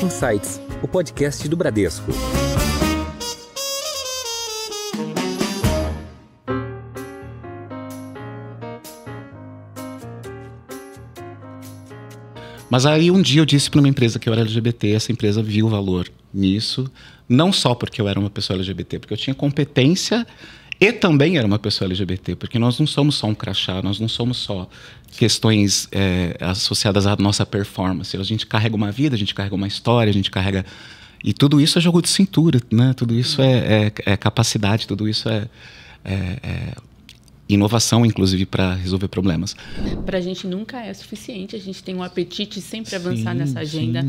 Insights, o podcast do Bradesco. Mas aí um dia eu disse para uma empresa que eu era LGBT, essa empresa viu o valor nisso, não só porque eu era uma pessoa LGBT, porque eu tinha competência e também era uma pessoa LGBT, porque nós não somos só um crachá, nós não somos só questões associadas à nossa performance. A gente carrega uma vida, a gente carrega uma história, a gente carrega... E tudo isso é jogo de cintura, né? Tudo isso é capacidade, tudo isso é inovação, inclusive, para resolver problemas. Para a gente nunca é suficiente, a gente tem um apetite sempre avançar nessa agenda,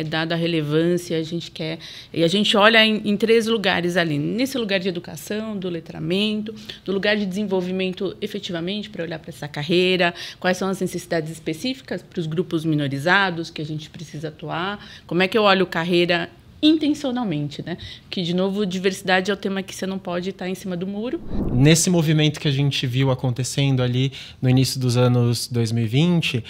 dada a relevância, a gente quer... E a gente olha em 3 lugares ali, nesse lugar de educação, do letramento, do lugar de desenvolvimento efetivamente, para olhar para essa carreira, quais são as necessidades específicas para os grupos minorizados que a gente precisa atuar, como é que eu olho carreira intencionalmente, né? Que, de novo, diversidade é o tema que você não pode estar em cima do muro. Nesse movimento que a gente viu acontecendo ali no início dos anos 2020,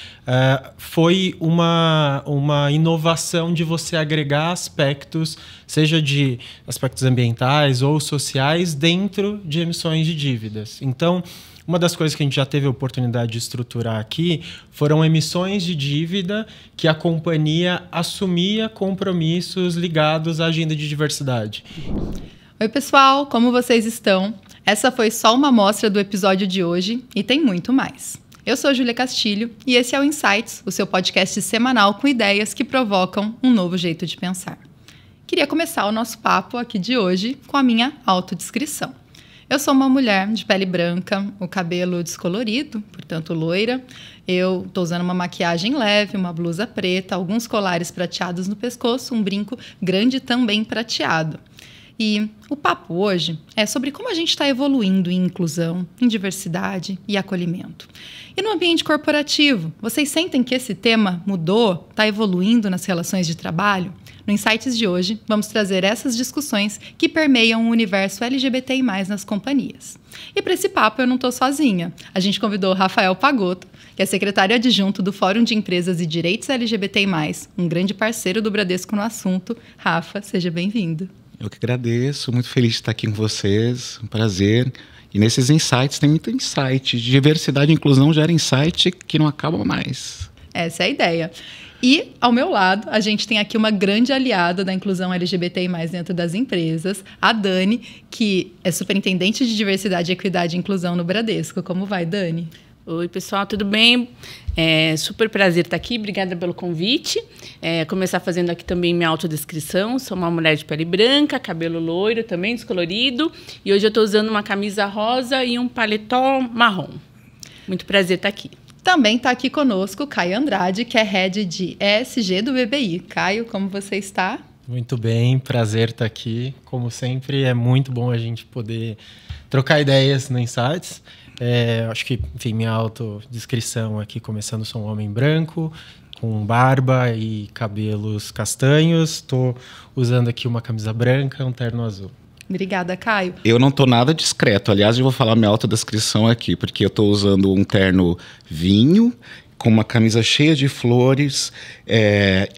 foi uma inovação de você agregar aspectos, seja de aspectos ambientais ou sociais, dentro de emissões de dívidas. Então, uma das coisas que a gente já teve a oportunidade de estruturar aqui foram emissões de dívida que a companhia assumia compromissos ligados à agenda de diversidade. Oi, pessoal, como vocês estão? Essa foi só uma amostra do episódio de hoje e tem muito mais. Eu sou Júlia Castilho e esse é o Insights, o seu podcast semanal com ideias que provocam um novo jeito de pensar. Queria começar o nosso papo aqui de hoje com a minha autodescrição. Eu sou uma mulher de pele branca, o cabelo descolorido, portanto loira. Eu estou usando uma maquiagem leve, uma blusa preta, alguns colares prateados no pescoço, um brinco grande também prateado. E o papo hoje é sobre como a gente está evoluindo em inclusão, em diversidade e acolhimento. E no ambiente corporativo, vocês sentem que esse tema mudou, está evoluindo nas relações de trabalho? No Insights de hoje, vamos trazer essas discussões que permeiam o universo LGBTI+, nas companhias. E para esse papo eu não estou sozinha. A gente convidou o Rafael Pagotto, que é secretário adjunto do Fórum de Empresas e Direitos LGBTI+, um grande parceiro do Bradesco no assunto. Rafa, seja bem-vindo. Eu que agradeço, muito feliz de estar aqui com vocês, um prazer. E nesses insights tem muito insight. Diversidade e inclusão gera insight que não acaba mais. Essa é a ideia. E, ao meu lado, a gente tem aqui uma grande aliada da inclusão LGBTI+, dentro das empresas, a Dani, que é superintendente de diversidade, equidade e inclusão no Bradesco. Como vai, Dani? Oi, pessoal, tudo bem? Super prazer estar aqui, obrigada pelo convite. Começar fazendo aqui também minha autodescrição. Sou uma mulher de pele branca, cabelo loiro, também descolorido. E hoje eu estou usando uma camisa rosa e um paletó marrom. Muito prazer estar aqui. Também está aqui conosco Caio Andrade, que é Head de ESG do BBI. Caio, como você está? Muito bem, prazer estar aqui. Como sempre, é muito bom a gente poder trocar ideias no Insights. Acho que, enfim, minha autodescrição aqui, começando, sou um homem branco, com barba e cabelos castanhos. Estou usando aqui uma camisa branca, um terno azul. Obrigada, Caio. Eu não estou nada discreto. Aliás, eu vou falar minha autodescrição aqui, porque eu estou usando um terno vinho, com uma camisa cheia de flores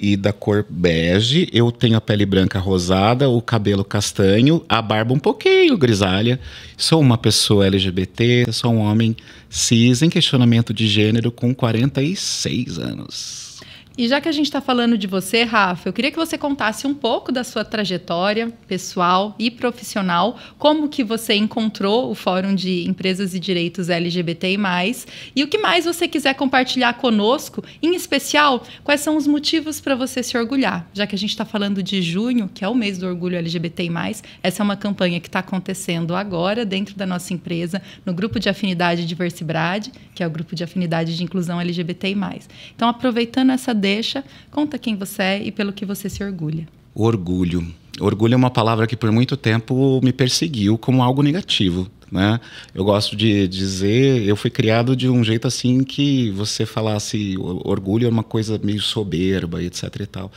e da cor bege. Eu tenho a pele branca rosada, o cabelo castanho, a barba um pouquinho grisalha. Sou uma pessoa LGBT, sou um homem cis em questionamento de gênero com 46 anos. E já que a gente está falando de você, Rafa, eu queria que você contasse um pouco da sua trajetória pessoal e profissional, como que você encontrou o Fórum de Empresas e Direitos LGBTI+, e o que mais você quiser compartilhar conosco, em especial, quais são os motivos para você se orgulhar. Já que a gente está falando de junho, que é o mês do orgulho LGBTI+, essa é uma campanha que está acontecendo agora dentro da nossa empresa, no grupo de afinidade Diversibrad, que é o grupo de afinidade de inclusão LGBTI+. Então, aproveitando essa conta quem você é e pelo que você se orgulha. Orgulho. Orgulho é uma palavra que por muito tempo me perseguiu como algo negativo, né? Eu gosto de dizer, eu fui criado de um jeito assim que você falasse orgulho é uma coisa meio soberba, etc e tal.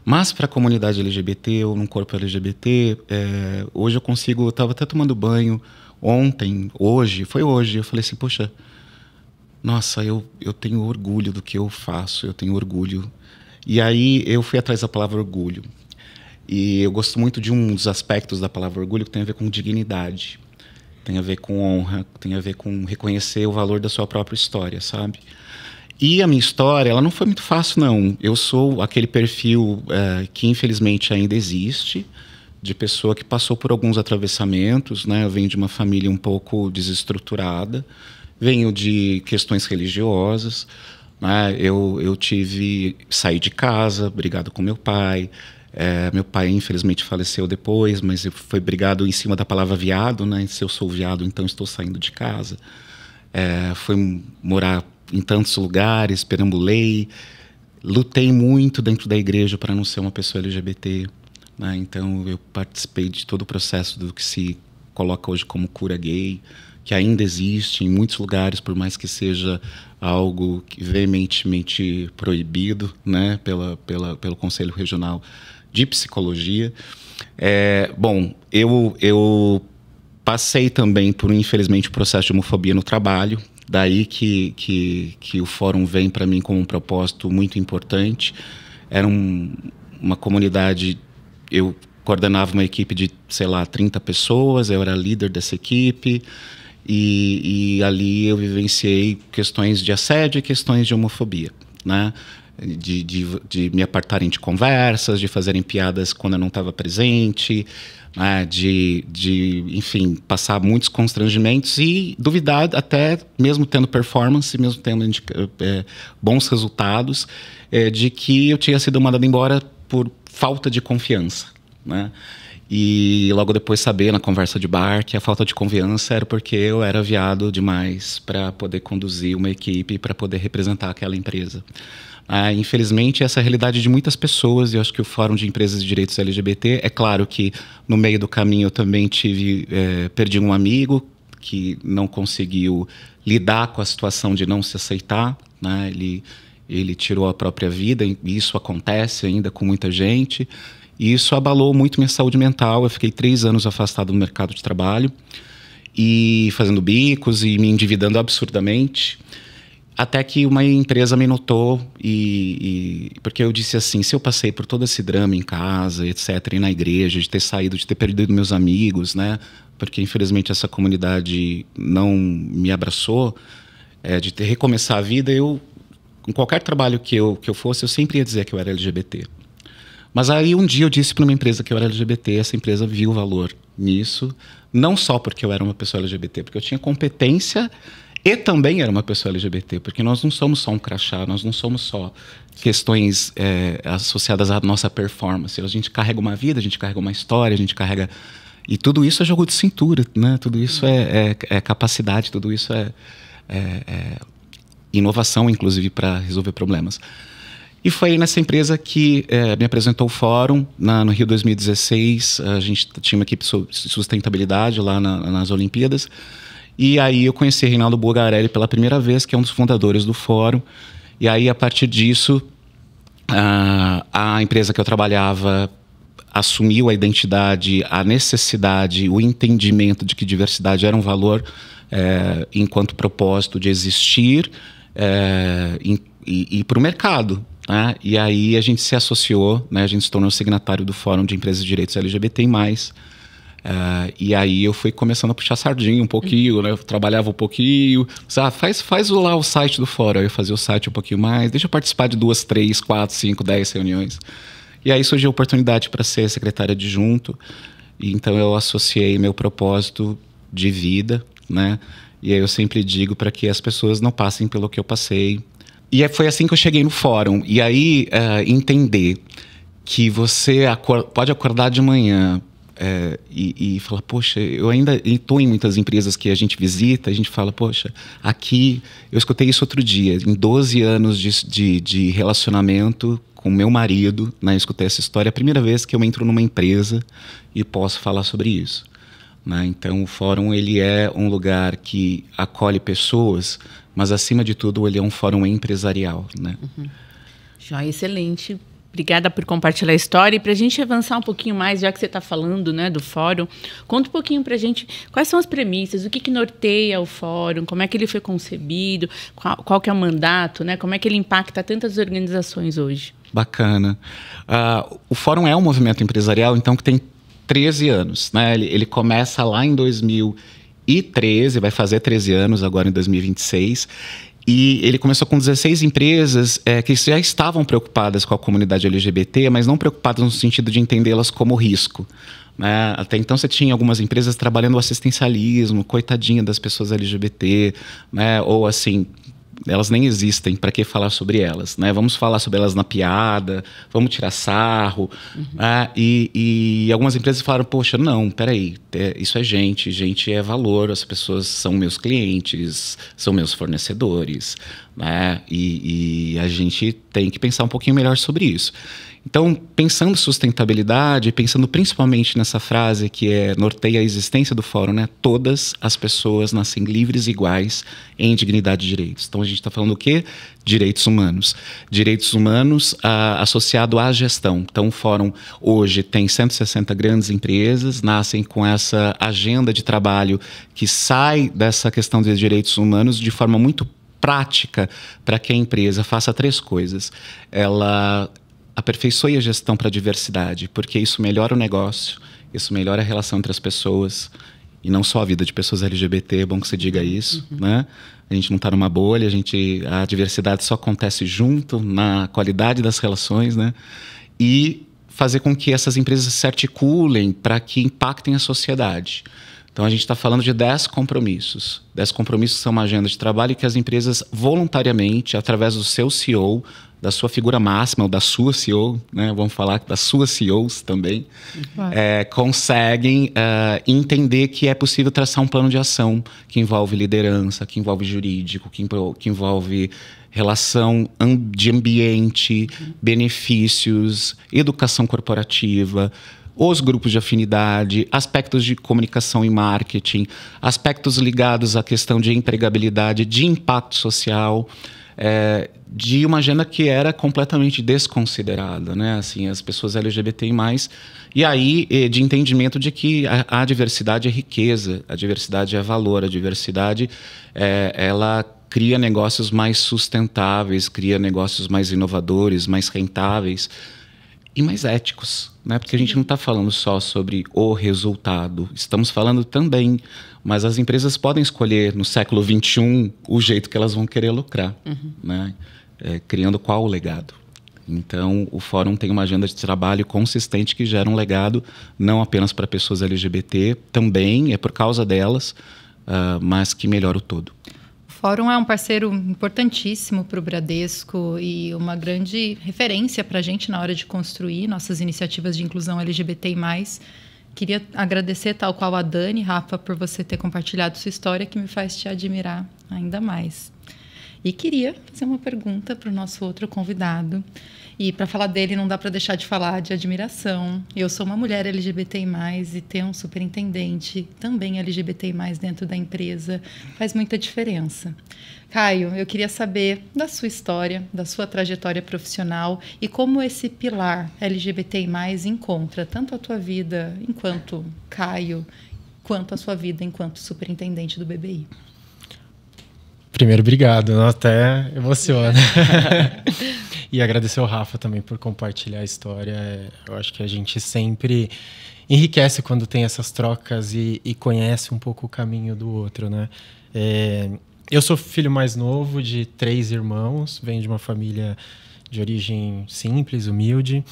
Mas para a comunidade LGBT ou num corpo LGBT, hoje eu consigo, eu estava até tomando banho hoje, eu falei assim, poxa, nossa, eu tenho orgulho do que eu faço, eu tenho orgulho E aí eu fui atrás da palavra orgulho. E eu gosto muito de um dos aspectos da palavra orgulho que tem a ver com dignidade, tem a ver com honra, tem a ver com reconhecer o valor da sua própria história, sabe? E a minha história, ela não foi muito fácil, não. Eu sou aquele perfil que infelizmente ainda existe, de pessoa que passou por alguns atravessamentos, né? Eu venho de uma família um pouco desestruturada, venho de questões religiosas, né? Eu saí de casa, brigado com meu pai. Meu pai, infelizmente, faleceu depois, mas foi brigado em cima da palavra viado, né? Se eu sou viado, então estou saindo de casa. Fui morar em tantos lugares, perambulei, lutei muito dentro da igreja para não ser uma pessoa LGBT, né? Então, eu participei de todo o processo do que se coloca hoje como cura gay, que ainda existe em muitos lugares, por mais que seja algo veementemente proibido, né? Pelo Conselho Regional de Psicologia. Bom, eu passei também por, infelizmente, um processo de homofobia no trabalho. Daí que o fórum vem para mim como um propósito muito importante. Era uma comunidade, eu coordenava uma equipe de, 30 pessoas, eu era líder dessa equipe, e ali eu vivenciei questões de assédio e questões de homofobia, né? De me apartarem de conversas, de fazerem piadas quando eu não estava presente, né? Enfim, passar muitos constrangimentos e duvidar, até mesmo tendo performance, mesmo tendo bons resultados, de que eu tinha sido mandado embora por falta de confiança, né? E logo depois saber, na conversa de bar, que a falta de confiança era porque eu era viado demais para poder conduzir uma equipe, para poder representar aquela empresa. Infelizmente, essa é a realidade de muitas pessoas, e eu acho que o Fórum de Empresas de Direitos LGBT, é claro que no meio do caminho eu também perdi um amigo que não conseguiu lidar com a situação de não se aceitar, né? Ele tirou a própria vida, e isso acontece ainda com muita gente, e isso abalou muito minha saúde mental. Eu fiquei 3 anos afastado do mercado de trabalho, e fazendo bicos e me endividando absurdamente, até que uma empresa me notou, porque eu disse assim, se eu passei por todo esse drama em casa, etc., e na igreja, de ter saído, de ter perdido meus amigos, né? Porque infelizmente essa comunidade não me abraçou, de ter recomeçar a vida, em qualquer trabalho que eu fosse, eu sempre ia dizer que eu era LGBT. Mas aí um dia eu disse para uma empresa que eu era LGBT, essa empresa viu o valor nisso, não só porque eu era uma pessoa LGBT, porque eu tinha competência e também era uma pessoa LGBT, porque nós não somos só um crachá, nós não somos só questões associadas à nossa performance. A gente carrega uma vida, a gente carrega uma história, a gente carrega... E tudo isso é jogo de cintura, né? Tudo isso é capacidade, tudo isso é inovação, inclusive, para resolver problemas. E foi aí nessa empresa que me apresentou o fórum, no Rio 2016. A gente tinha uma equipe de sustentabilidade lá nas Olimpíadas. E aí eu conheci Reinaldo Bulgarelli pela primeira vez, que é um dos fundadores do fórum. E aí, a partir disso, a empresa que eu trabalhava assumiu a identidade, a necessidade, o entendimento de que diversidade era um valor enquanto propósito de existir e para o mercado, né? E aí a gente se associou, né? A gente se tornou signatário do Fórum de Empresas de Direitos LGBT+. E aí eu fui começando a puxar sardinha um pouquinho, né? Eu trabalhava um pouquinho. Faz lá o site do fórum. Eu fazia o site um pouquinho mais. Deixa eu participar de 2, 3, 4, 5, 10 reuniões. E aí surgiu a oportunidade para ser secretária adjunto. E então eu associei meu propósito de vida, né? E aí eu sempre digo para que as pessoas não passem pelo que eu passei. E foi assim que eu cheguei no fórum. E aí entender que você pode acordar de manhã e falar, poxa, eu ainda estou em muitas empresas que a gente visita, a gente fala, poxa, aqui, eu escutei isso outro dia, em 12 anos de relacionamento com meu marido, né, eu escutei essa história, é a primeira vez que eu entro numa empresa e posso falar sobre isso, né? Então o fórum, ele é um lugar que acolhe pessoas, mas acima de tudo ele é um fórum empresarial, né? Já, excelente. Obrigada por compartilhar a história. E para a gente avançar um pouquinho mais, já que você está falando, né, do fórum, conta um pouquinho para a gente quais são as premissas, o que norteia o fórum, como é que ele foi concebido, qual que é o mandato, né, como é que ele impacta tantas organizações hoje. Bacana. O Fórum é um movimento empresarial, então, que tem 13 anos, né? Ele começa lá em 2013, vai fazer 13 anos agora em 2026. E ele começou com 16 empresas que já estavam preocupadas com a comunidade LGBT, mas não preocupadas no sentido de entendê-las como risco, né? Até então você tinha algumas empresas trabalhando o assistencialismo, coitadinha das pessoas LGBT, né? Ou assim, elas nem existem, para que falar sobre elas, né? Vamos falar sobre elas na piada, vamos tirar sarro. Né? E algumas empresas falaram, poxa, não, peraí, isso é gente é valor, as pessoas são meus clientes, são meus fornecedores, né? E a gente tem que pensar um pouquinho melhor sobre isso. Então, pensando sustentabilidade, pensando principalmente nessa frase que norteia a existência do fórum, né? Todas as pessoas nascem livres e iguais em dignidade e direitos. Então, a gente está falando o quê? Direitos humanos. Direitos humanos associado à gestão. Então, o fórum hoje tem 160 grandes empresas, nascem com essa agenda de trabalho que sai dessa questão de direitos humanos de forma muito prática para que a empresa faça 3 coisas. Ela aperfeiçoe a gestão para a diversidade, porque isso melhora o negócio, isso melhora a relação entre as pessoas, e não só a vida de pessoas LGBT, é bom que você diga isso, né? A gente não está numa bolha, a diversidade só acontece junto na qualidade das relações, né? E fazer com que essas empresas se articulem para que impactem a sociedade. Então, a gente está falando de 10 compromissos. 10 compromissos são uma agenda de trabalho que as empresas voluntariamente, através do seu CEO, da sua figura máxima, ou da sua CEO, né? Vamos falar das suas CEOs também, conseguem entender que é possível traçar um plano de ação que envolve liderança, que envolve jurídico, que envolve relação de ambiente, benefícios, educação corporativa, os grupos de afinidade, aspectos de comunicação e marketing, aspectos ligados à questão de empregabilidade, de impacto social, de uma agenda que era completamente desconsiderada, né? Assim, as pessoas LGBTI+, e aí de entendimento de que a diversidade é riqueza, a diversidade é valor, a diversidade ela cria negócios mais sustentáveis, cria negócios mais inovadores, mais rentáveis e mais éticos, né? Porque a gente não está falando só sobre o resultado, estamos falando também, mas as empresas podem escolher no século XXI o jeito que elas vão querer lucrar, né? Criando qual o legado. Então, o Fórum tem uma agenda de trabalho consistente que gera um legado não apenas para pessoas LGBT, também é por causa delas, mas que melhora o todo. O Fórum é um parceiro importantíssimo para o Bradesco e uma grande referência para a gente na hora de construir nossas iniciativas de inclusão LGBTI+. Queria agradecer, tal qual a Dani, Rafa, por você ter compartilhado sua história, que me faz te admirar ainda mais. E queria fazer uma pergunta para o nosso outro convidado. E para falar dele, não dá para deixar de falar de admiração. Eu sou uma mulher LGBTI+, e ter um superintendente também LGBTI+, dentro da empresa faz muita diferença. Caio, eu queria saber da sua história, da sua trajetória profissional e como esse pilar LGBTI+, encontra tanto a tua vida enquanto Caio, quanto a sua vida enquanto superintendente do BBI. Primeiro, obrigado. Até emociona. E agradecer ao Rafa também por compartilhar a história. Eu acho que a gente sempre enriquece quando tem essas trocas e conhece um pouco o caminho do outro, né? Eu sou filho mais novo de 3 irmãos, venho de uma família de origem simples, humilde,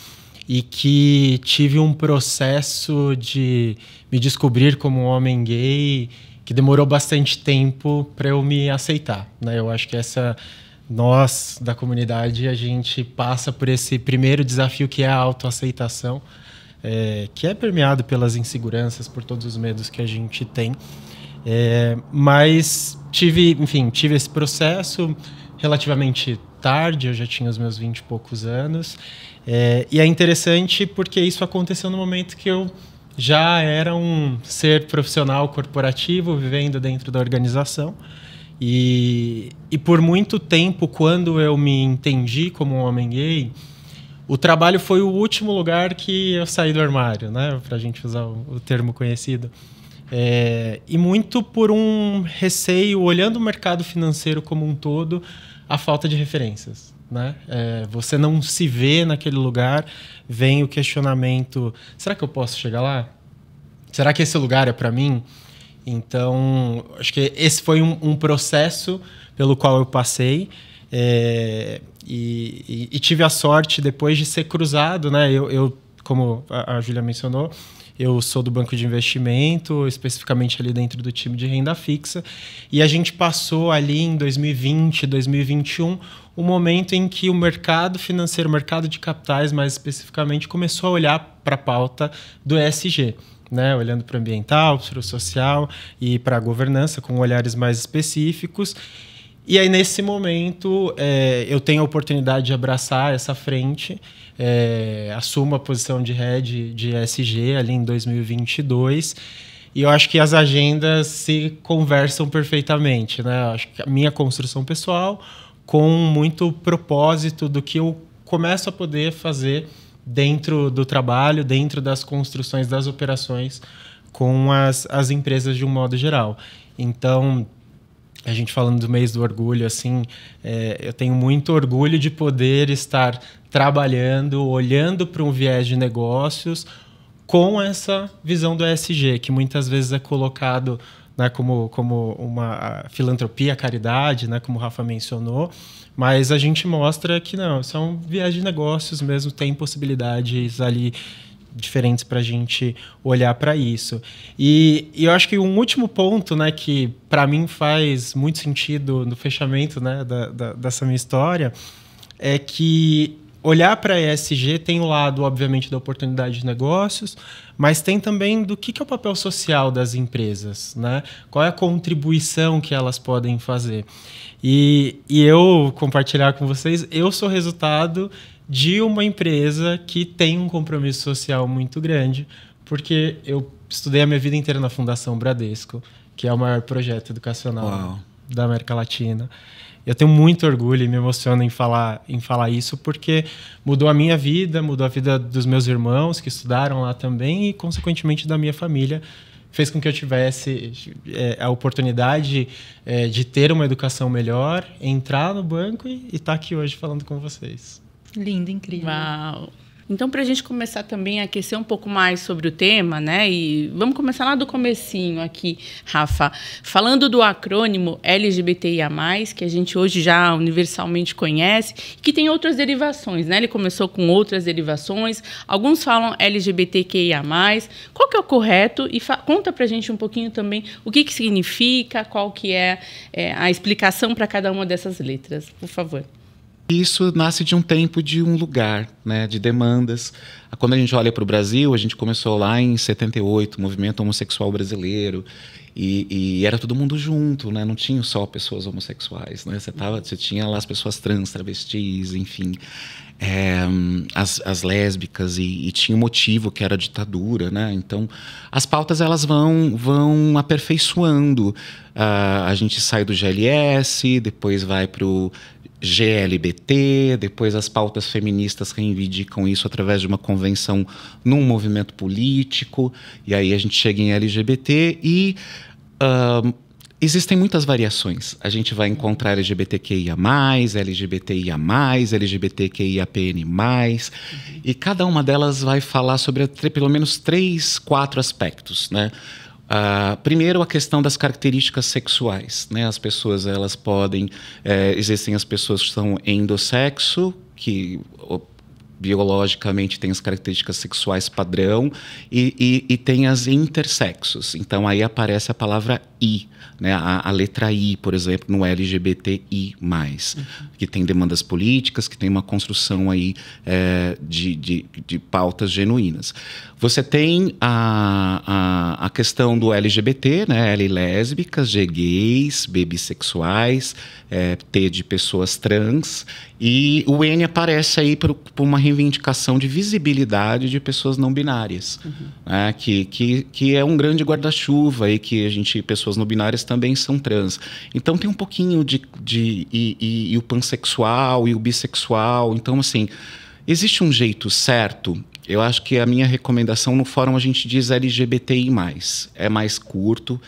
e que tive um processo de me descobrir como um homem gay que demorou bastante tempo para eu me aceitar, né? Eu acho que nós da comunidade, a gente passa por esse primeiro desafio que é a autoaceitação, que é permeado pelas inseguranças, por todos os medos que a gente tem. Mas tive esse processo relativamente tarde, eu já tinha os meus 20 e poucos anos, e é interessante porque isso aconteceu no momento que eu já era um ser profissional corporativo, vivendo dentro da organização. E por muito tempo, quando eu me entendi como um homem gay, o trabalho foi o último lugar que eu saí do armário, né? Para a gente usar o termo conhecido. E muito por um receio, olhando o mercado financeiro como um todo, a falta de referências, né? Você não se vê naquele lugar, vem o questionamento: será que eu posso chegar lá? Será que esse lugar é para mim? Então, acho que esse foi um processo pelo qual eu passei, e tive a sorte depois de ser cruzado, né? Eu como a Júlia mencionou, eu sou do banco de investimento, especificamente ali dentro do time de renda fixa, e a gente passou ali em 2020, 2021, um momento em que o mercado financeiro, o mercado de capitais mais especificamente, começou a olhar para a pauta do ESG, né? Olhando para o ambiental, para o social e para a governança, com olhares mais específicos. E aí, nesse momento, eu tenho a oportunidade de abraçar essa frente, assumo a posição de head de ESG ali em 2022, e eu acho que as agendas se conversam perfeitamente, né? Eu acho que a minha construção pessoal com muito propósito do que eu começo a poder fazer dentro do trabalho, dentro das construções das operações com as empresas de um modo geral. Então, a gente falando do mês do orgulho, assim, eu tenho muito orgulho de poder estar trabalhando, olhando para um viés de negócios com essa visão do ESG, que muitas vezes é colocado, né, como uma filantropia, caridade, né, como o Rafa mencionou, mas a gente mostra que não, são viés de negócios mesmo, tem possibilidades ali diferentes para a gente olhar para isso. E eu acho que um último ponto, né, que para mim faz muito sentido no fechamento, né, dessa minha história, é que olhar para a ESG tem o lado, obviamente, da oportunidade de negócios, mas tem também do que é o papel social das empresas, né? Qual é a contribuição que elas podem fazer. E eu compartilhar com vocês, eu sou resultado de uma empresa que tem um compromisso social muito grande, porque eu estudei a minha vida inteira na Fundação Bradesco, que é o maior projeto educacional da América Latina. Eu tenho muito orgulho e me emociono em falar isso, porque mudou a minha vida, mudou a vida dos meus irmãos que estudaram lá também e, consequentemente, da minha família. Fez com que eu tivesse a oportunidade de ter uma educação melhor, entrar no banco e estar aqui hoje falando com vocês. Lindo, incrível. Uau! Então, para a gente começar também a aquecer um pouco mais sobre o tema, né? E vamos começar lá do comecinho aqui, Rafa. Falando do acrônimo LGBTIA+, que a gente hoje já universalmente conhece, que tem outras derivações, né? Ele começou com outras derivações. Alguns falam LGBTQIA+. Qual que é o correto? E conta para a gente um pouquinho também o que significa, qual que é a explicação para cada uma dessas letras, por favor. Isso nasce de um tempo, de um lugar, né, de demandas. Quando a gente olha para o Brasil, a gente começou lá em 78, o movimento homossexual brasileiro, e era todo mundo junto, né? Não tinha só pessoas homossexuais, né? Você tinha lá as pessoas trans, travestis, enfim, as lésbicas, e tinha um motivo que era a ditadura, né? Então, as pautas elas vão aperfeiçoando. A gente sai do GLS, depois vai para o GLBT, depois as pautas feministas reivindicam isso através de uma convenção num movimento político, e aí a gente chega em LGBT e existem muitas variações. A gente vai encontrar LGBTQIA+, LGBTIA+, LGBTQIAPN+, e cada uma delas vai falar sobre pelo menos 3, 4 aspectos, né? Primeiro, a questão das características sexuais, né? As pessoas, elas podem... existem as pessoas que são endossexo, que biologicamente têm as características sexuais padrão, e tem as intersexos. Então, aí aparece a palavra I, né? A letra I, por exemplo, no LGBTI+, que tem demandas políticas, que tem uma construção aí, de pautas genuínas. Você tem a questão do LGBT, né? L lésbicas, G gays, B bissexuais, T de pessoas trans, e o N aparece aí por uma reivindicação de visibilidade de pessoas não binárias, né? Que é um grande guarda-chuva aí, que pessoas não binárias também são trans. Então tem um pouquinho e o pansexual e o bissexual. Então, assim, existe um jeito certo Eu acho que a minha recomendação no fórum a gente diz LGBTI+. É mais curto.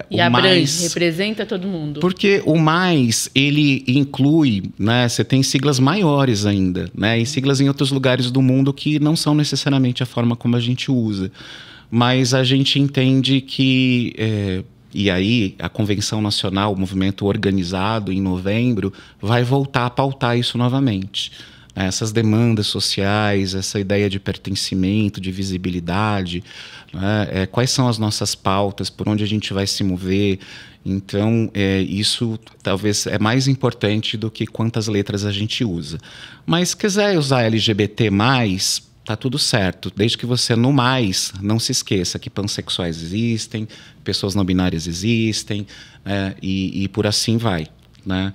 E abrange, representa todo mundo. Porque o mais, ele inclui, né? Você tem siglas maiores ainda, né? E siglas em outros lugares do mundo que não são necessariamente a forma como a gente usa. Mas a gente entende que... e aí, a Convenção Nacional, o movimento organizado em novembro, vai voltar a pautar isso novamente. Essas demandas sociais, essa ideia de pertencimento, de visibilidade, né? Quais são as nossas pautas, por onde a gente vai se mover. Então, isso talvez é mais importante do que quantas letras a gente usa. Mas se quiser usar LGBT+, tá tudo certo, desde que você no mais não se esqueça que pansexuais existem, pessoas não binárias existem, e por assim vai. Né?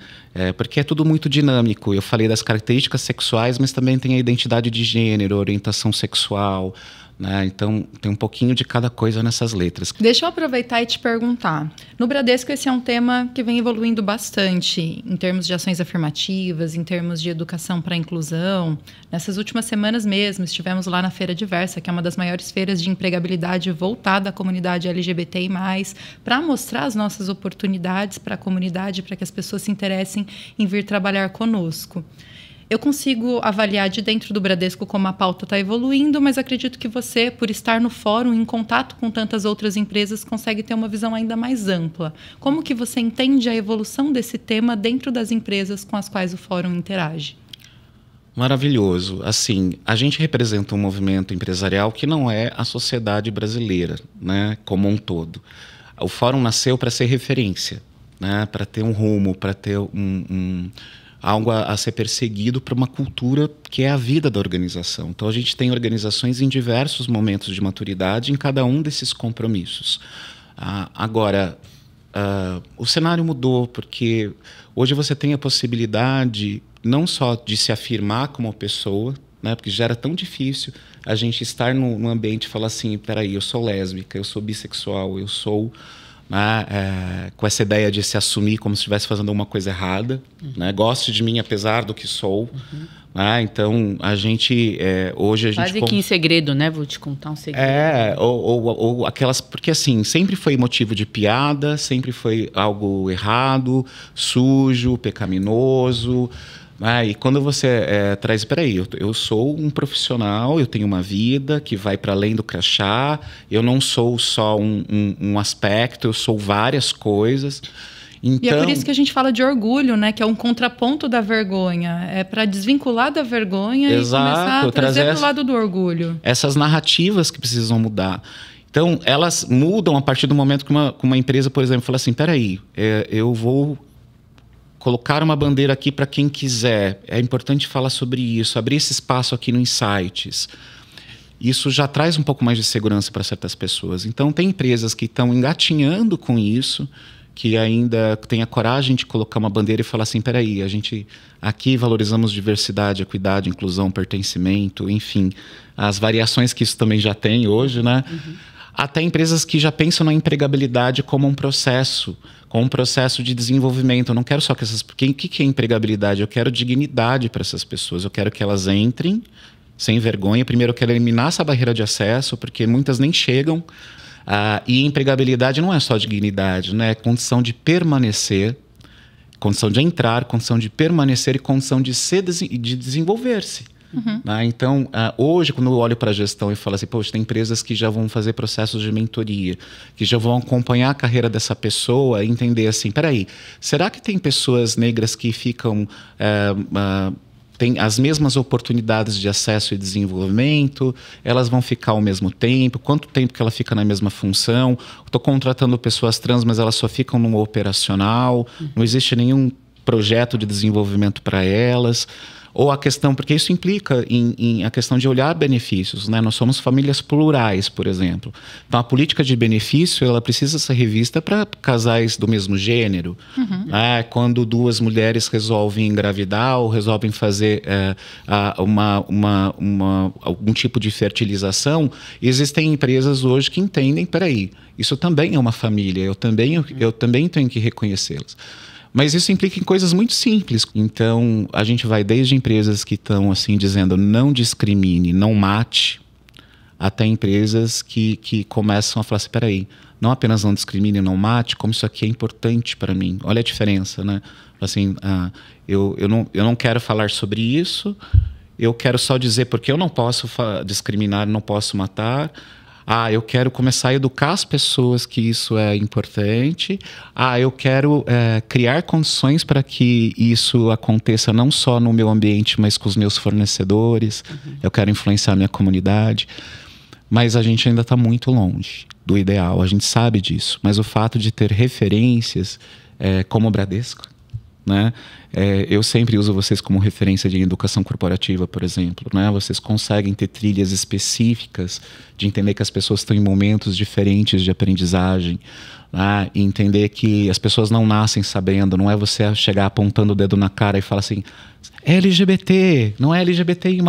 Porque é tudo muito dinâmico. Eu falei das características sexuais, mas também tem a identidade de gênero, orientação sexual, né? Então tem um pouquinho de cada coisa nessas letras. Deixa eu aproveitar e te perguntar. No Bradesco esse é um tema que vem evoluindo bastante em termos de ações afirmativas, em termos de educação para a inclusão. Nessas últimas semanas mesmo estivemos lá na Feira Diversa, que é uma das maiores feiras de empregabilidade voltada à comunidade LGBTI+, para mostrar as nossas oportunidades para a comunidade, para que as pessoas se interessem em vir trabalhar conosco. Eu consigo avaliar de dentro do Bradesco como a pauta está evoluindo, mas acredito que você, por estar no fórum, em contato com tantas outras empresas, consegue ter uma visão ainda mais ampla. Como que você entende a evolução desse tema dentro das empresas com as quais o fórum interage? Maravilhoso. Assim, a gente representa um movimento empresarial que não é a sociedade brasileira, né, como um todo. O fórum nasceu para ser referência, né, para ter um rumo, para ter algo a ser perseguido para uma cultura que é a vida da organização. Então, a gente tem organizações em diversos momentos de maturidade em cada um desses compromissos. Agora, o cenário mudou porque hoje você tem a possibilidade não só de se afirmar como pessoa, né, porque já era tão difícil a gente estar no ambiente e falar assim, peraí, eu sou lésbica, eu sou bissexual, eu sou... com essa ideia de se assumir como se estivesse fazendo alguma coisa errada, né? Gosto de mim apesar do que sou, então a gente hoje a gente quase que em segredo, né? Vou te contar um segredo. Ou aquelas, porque assim sempre foi motivo de piada, sempre foi algo errado, sujo, pecaminoso. E quando você traz, peraí, eu sou um profissional, eu tenho uma vida que vai para além do crachá, eu não sou só um aspecto, eu sou várias coisas. Então, e é por isso que a gente fala de orgulho, né? Que é um contraponto da vergonha. É para desvincular da vergonha e começar a trazer para o lado do orgulho. Essas narrativas que precisam mudar. Então, elas mudam a partir do momento que uma empresa, por exemplo, fala assim, peraí, eu vou... colocar uma bandeira aqui para quem quiser. É importante falar sobre isso, abrir esse espaço aqui no Insights. Isso já traz um pouco mais de segurança para certas pessoas. Então, tem empresas que estão engatinhando com isso, que ainda têm a coragem de colocar uma bandeira e falar assim, peraí, a gente aqui valorizamos diversidade, equidade, inclusão, pertencimento, enfim, as variações que isso também já tem hoje, né? Até empresas que já pensam na empregabilidade como um processo de desenvolvimento. Eu não quero só que essas... O que é empregabilidade? Eu quero dignidade para essas pessoas. Eu quero que elas entrem sem vergonha. Primeiro, eu quero eliminar essa barreira de acesso, porque muitas nem chegam. E empregabilidade não é só dignidade, né? É condição de permanecer, condição de entrar, condição de permanecer e condição de desenvolver-se. Então, hoje, quando eu olho para a gestão e falo assim, poxa, tem empresas que já vão fazer processos de mentoria, que já vão acompanhar a carreira dessa pessoa e entender assim, peraí, será que tem pessoas negras que ficam... têm as mesmas oportunidades de acesso e desenvolvimento? Elas vão ficar ao mesmo tempo? Quanto tempo que ela fica na mesma função? Estou contratando pessoas trans, mas elas só ficam no operacional? Não existe nenhum projeto de desenvolvimento para elas? Ou a questão, porque isso implica em a questão de olhar benefícios, né? Nós somos famílias plurais, por exemplo. Então, a política de benefício, ela precisa ser revista para casais do mesmo gênero. Quando duas mulheres resolvem engravidar ou resolvem fazer algum tipo de fertilização, existem empresas hoje que entendem, peraí, isso também é uma família, eu também tenho que reconhecê-las. Mas isso implica em coisas muito simples. Então, a gente vai desde empresas que estão assim dizendo não discrimine, não mate, até empresas que começam a falar assim, peraí, não apenas não discrimine, não mate, como isso aqui é importante para mim. Olha a diferença, né? Assim, eu não quero falar sobre isso, eu quero só dizer porque eu não posso discriminar, não posso matar. Eu quero começar a educar as pessoas que isso é importante. Eu quero criar condições para que isso aconteça não só no meu ambiente, mas com os meus fornecedores. Eu quero influenciar a minha comunidade. Mas a gente ainda está muito longe do ideal, a gente sabe disso. Mas o fato de ter referências como o Bradesco, né? Eu sempre uso vocês como referência de educação corporativa, por exemplo, né? Vocês conseguem ter trilhas específicas de entender que as pessoas estão em momentos diferentes de aprendizagem, né? E entender que as pessoas não nascem sabendo, não é você chegar apontando o dedo na cara e falar assim, é LGBT, não é LGBTI+,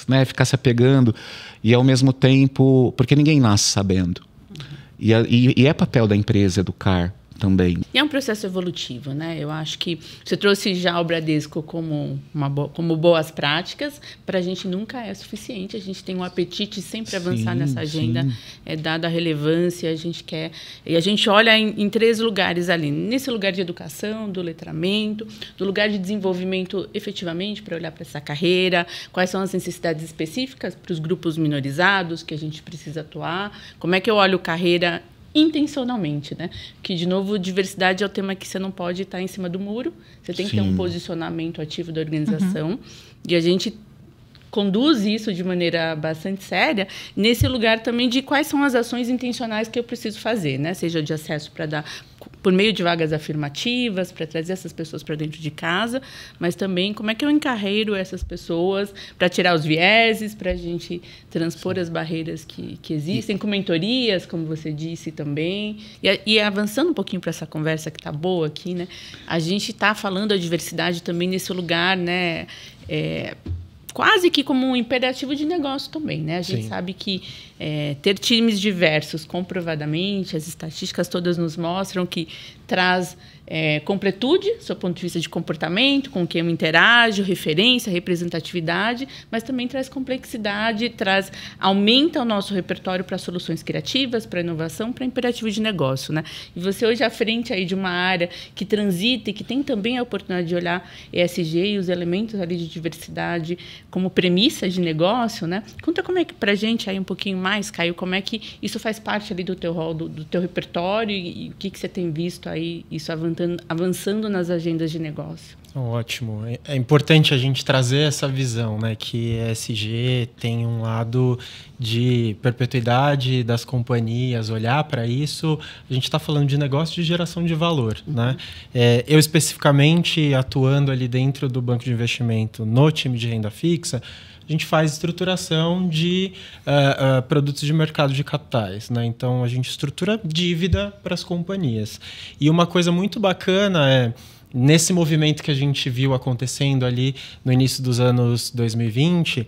né? Ficar se apegando e ao mesmo tempo, porque ninguém nasce sabendo. E é papel da empresa educar também. E é um processo evolutivo, né? Eu acho que você trouxe já o Bradesco como boas práticas, para a gente nunca é suficiente, a gente tem um apetite sempre avançar nessa agenda, dada a relevância, a gente quer... E a gente olha em 3 lugares ali, nesse lugar de educação, do letramento, do lugar de desenvolvimento efetivamente, para olhar para essa carreira, quais são as necessidades específicas para os grupos minorizados que a gente precisa atuar, como é que eu olho carreira intencionalmente, né? Que, de novo, diversidade é o tema que você não pode estar em cima do muro, você tem que ter um posicionamento ativo da organização, e a gente conduz isso de maneira bastante séria nesse lugar também de quais são as ações intencionais que eu preciso fazer, né? Seja de acesso para dar por meio de vagas afirmativas, para trazer essas pessoas para dentro de casa, mas também como é que eu encarreiro essas pessoas para tirar os vieses, para a gente transpor as barreiras que existem, com mentorias, como você disse também. E avançando um pouquinho para essa conversa que está boa aqui, né? A gente está falando a diversidade também nesse lugar, né? Quase que como um imperativo de negócio também, né? A gente sabe que ter times diversos, comprovadamente, as estatísticas todas nos mostram que traz completude, do seu ponto de vista de comportamento, com quem eu interajo, referência, representatividade, mas também traz complexidade, aumenta o nosso repertório para soluções criativas, para inovação, para imperativo de negócio, né? E você hoje à frente aí de uma área que transita e que tem também a oportunidade de olhar ESG e os elementos ali de diversidade como premissa de negócio, né? Conta como é que para a gente aí um pouquinho mais, Caio, como é que isso faz parte ali do teu rol, do teu repertório e o que você tem visto aí, isso avançando nas agendas de negócio. Ótimo. É importante a gente trazer essa visão, né? Que ESG tem um lado de perpetuidade das companhias, olhar para isso. A gente está falando de negócio de geração de valor, né? Eu, especificamente, atuando ali dentro do banco de investimento no time de renda fixa, a gente faz estruturação de produtos de mercado de capitais, né? Então, a gente estrutura dívida para as companhias. E uma coisa muito bacana nesse movimento que a gente viu acontecendo ali no início dos anos 2020,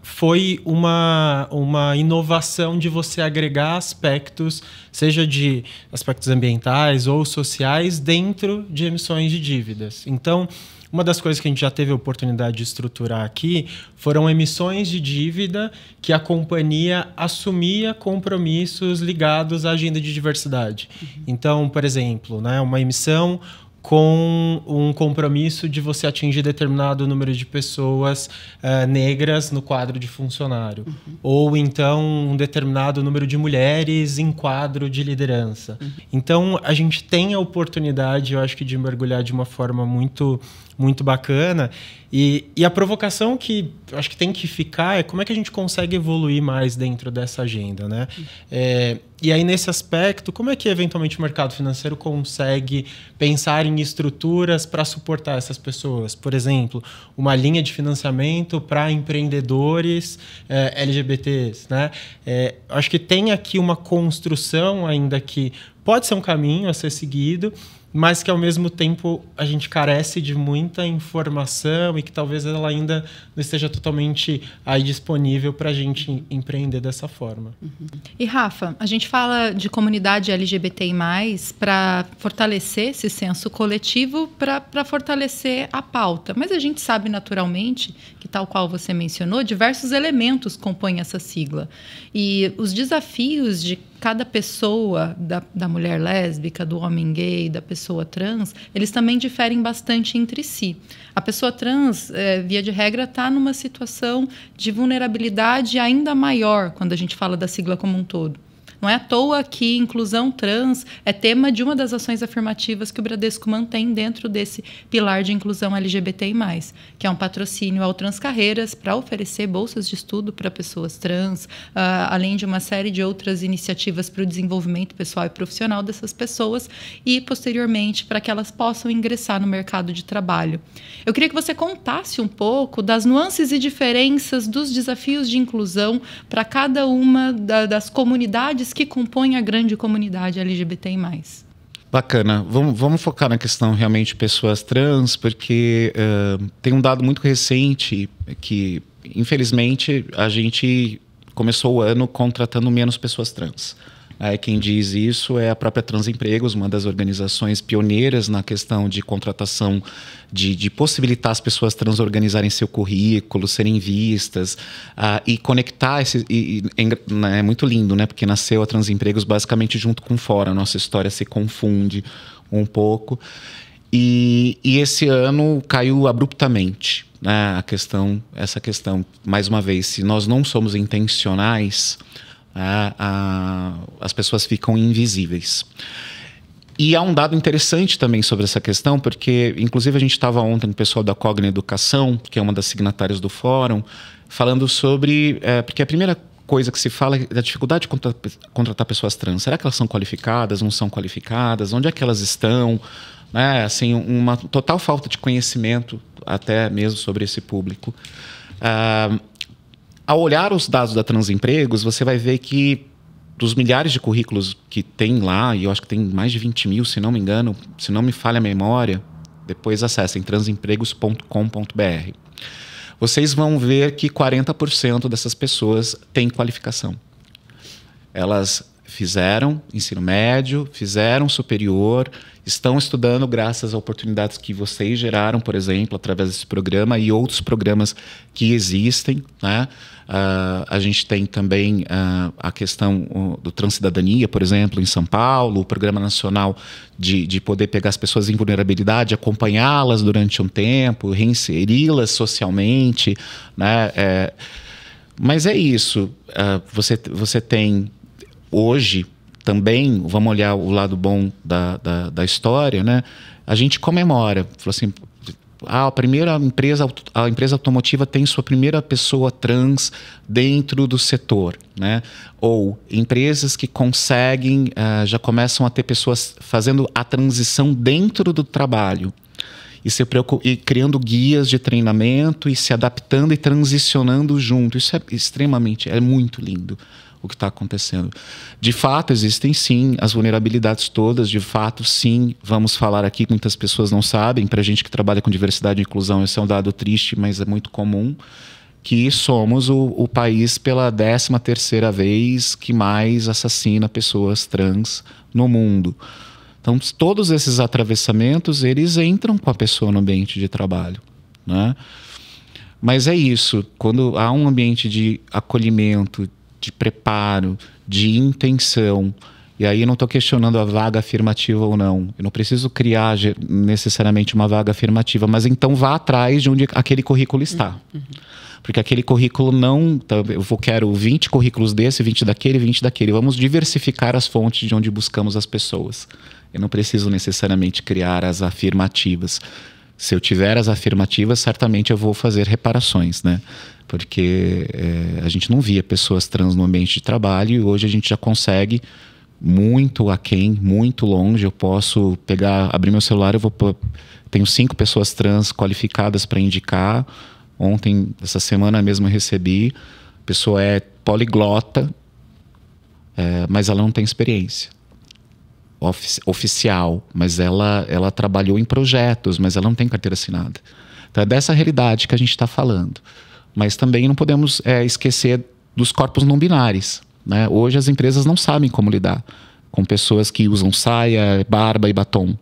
foi uma inovação de você agregar aspectos, seja de aspectos ambientais ou sociais, dentro de emissões de dívidas. Então, uma das coisas que a gente já teve a oportunidade de estruturar aqui foram emissões de dívida que a companhia assumia compromissos ligados à agenda de diversidade. Então, por exemplo, né, uma emissão com um compromisso de você atingir determinado número de pessoas negras no quadro de funcionário. Ou então um determinado número de mulheres em quadro de liderança. Então, a gente tem a oportunidade, eu acho que, de mergulhar de uma forma muito bacana. E a provocação que eu acho que tem que ficar é como é que a gente consegue evoluir mais dentro dessa agenda, né? E aí, nesse aspecto, como é que, eventualmente, o mercado financeiro consegue pensar em estruturas para suportar essas pessoas? Por exemplo, uma linha de financiamento para empreendedores LGBTs, né? Acho que tem aqui uma construção ainda que pode ser um caminho a ser seguido, mas que ao mesmo tempo a gente carece de muita informação e que talvez ela ainda não esteja totalmente aí disponível para a gente empreender dessa forma. E Rafa, a gente fala de comunidade LGBTI+, para fortalecer esse senso coletivo, para fortalecer a pauta. Mas a gente sabe naturalmente que, tal qual você mencionou, diversos elementos compõem essa sigla. E os desafios de cada pessoa, da mulher lésbica, do homem gay, da pessoa trans, eles também diferem bastante entre si. A pessoa trans, via de regra, está numa situação de vulnerabilidade ainda maior quando a gente fala da sigla como um todo. Não é à toa que inclusão trans é tema de uma das ações afirmativas que o Bradesco mantém dentro desse pilar de inclusão LGBTI+, que é um patrocínio ao Transcarreiras para oferecer bolsas de estudo para pessoas trans, além de uma série de outras iniciativas para o desenvolvimento pessoal e profissional dessas pessoas e, posteriormente, para que elas possam ingressar no mercado de trabalho. Eu queria que você contasse um pouco das nuances e diferenças dos desafios de inclusão para cada uma das comunidades que compõem a grande comunidade LGBTI+. Bacana. Vamos focar na questão realmente de pessoas trans, porque tem um dado muito recente que, infelizmente, a gente começou o ano contratando menos pessoas trans. Quem diz isso é a própria Transempregos, uma das organizações pioneiras na questão de contratação, de possibilitar as pessoas trans organizarem seu currículo, serem vistas e conectar. É muito lindo, né? Porque nasceu a Transempregos basicamente junto com Fora. A nossa história se confunde um pouco. E esse ano caiu abruptamente, né? Essa questão, mais uma vez, se nós não somos intencionais, as pessoas ficam invisíveis. E há um dado interessante também sobre essa questão, porque, inclusive, a gente estava ontem com o pessoal da Cogna Educação, que é uma das signatárias do fórum, falando sobre... porque a primeira coisa que se fala é da dificuldade de contratar pessoas trans. Será que elas são qualificadas, não são qualificadas? Onde é que elas estão? Assim, uma total falta de conhecimento, até mesmo, sobre esse público. Ao olhar os dados da Transempregos, você vai ver que dos milhares de currículos que tem lá, e eu acho que tem mais de 20 mil, se não me engano, se não me falha a memória, depois acessem transempregos.com.br. Vocês vão ver que 40% dessas pessoas têm qualificação. Elas fizeram ensino médio, fizeram superior, estão estudando graças a oportunidades que vocês geraram, por exemplo, através desse programa e outros programas que existem, né? A gente tem também a questão do Transcidadania, por exemplo, em São Paulo, o Programa Nacional de poder pegar as pessoas em vulnerabilidade, acompanhá-las durante um tempo, reinseri-las socialmente, né? Mas é isso. Você tem hoje também, vamos olhar o lado bom da história, né? A gente comemora, falou assim, a empresa automotiva tem sua primeira pessoa trans dentro do setor, né? Ou empresas que conseguem, já começam a ter pessoas fazendo a transição dentro do trabalho e criando guias de treinamento e se adaptando e transicionando junto. Isso é muito lindo o que está acontecendo. De fato, existem sim as vulnerabilidades todas, de fato, sim, vamos falar aqui, muitas pessoas não sabem, para a gente que trabalha com diversidade e inclusão, esse é um dado triste, mas é muito comum, que somos o país pela 13ª vez que mais assassina pessoas trans no mundo. Então, todos esses atravessamentos, eles entram com a pessoa no ambiente de trabalho, né? Mas é isso, quando há um ambiente de acolhimento, de preparo, de intenção, e aí eu não estou questionando a vaga afirmativa ou não, eu não preciso criar necessariamente uma vaga afirmativa, mas então vá atrás de onde aquele currículo está. Porque aquele currículo não... quero 20 currículos desse, 20 daquele, 20 daquele. Vamos diversificar as fontes de onde buscamos as pessoas. Eu não preciso necessariamente criar as afirmativas. Se eu tiver as afirmativas, certamente eu vou fazer reparações, né? Porque a gente não via pessoas trans no ambiente de trabalho e hoje a gente já consegue muito aquém, muito longe. Eu posso abrir meu celular, tenho 5 pessoas trans qualificadas para indicar. Ontem, essa semana mesmo eu recebi. A pessoa é poliglota, mas ela não tem experiência. oficial, mas ela trabalhou em projetos, mas ela não tem carteira assinada. Então é dessa realidade que a gente está falando. Mas também não podemos esquecer dos corpos não binários, né? Hoje as empresas não sabem como lidar com pessoas que usam saia, barba e batom.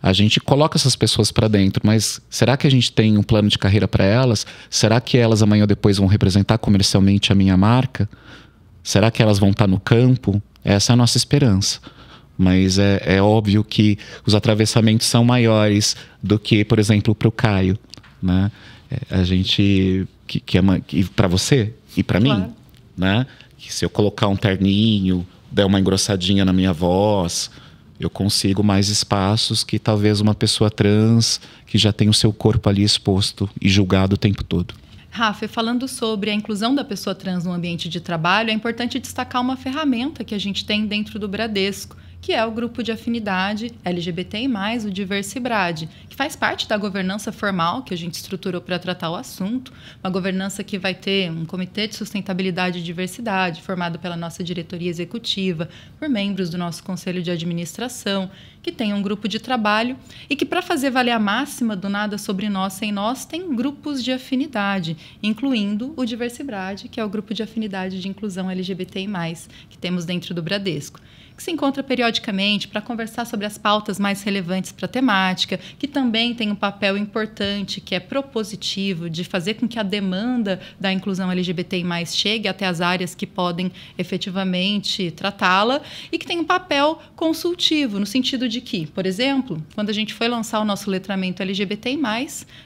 A gente coloca essas pessoas para dentro, mas será que a gente tem um plano de carreira para elas? Será que elas amanhã ou depois vão representar comercialmente a minha marca? Será que elas vão estar no campo? Essa é a nossa esperança. Mas é óbvio que os atravessamentos são maiores do que, por exemplo, para o Caio, né? A gente que para você e para mim, né? Que se eu colocar um terninho, der uma engrossadinha na minha voz, eu consigo mais espaços que talvez uma pessoa trans que já tem o seu corpo ali exposto e julgado o tempo todo. Rafa, falando sobre a inclusão da pessoa trans no ambiente de trabalho, é importante destacar uma ferramenta que a gente tem dentro do Bradesco, que é o grupo de afinidade LGBTI+, o Diversibrad, que faz parte da governança formal que a gente estruturou para tratar o assunto, uma governança que vai ter um comitê de sustentabilidade e diversidade, formado pela nossa diretoria executiva, por membros do nosso conselho de administração, que tem um grupo de trabalho e que, para fazer valer a máxima do nada sobre nós sem nós, tem grupos de afinidade, incluindo o Diversibrad, que é o grupo de afinidade de inclusão LGBTI+, que temos dentro do Bradesco, que se encontra periodicamente para conversar sobre as pautas mais relevantes para a temática, que também tem um papel importante, que é propositivo, de fazer com que a demanda da inclusão LGBTI+, chegue até as áreas que podem efetivamente tratá-la, e que tem um papel consultivo, no sentido de que, por exemplo, quando a gente foi lançar o nosso letramento LGBTI+,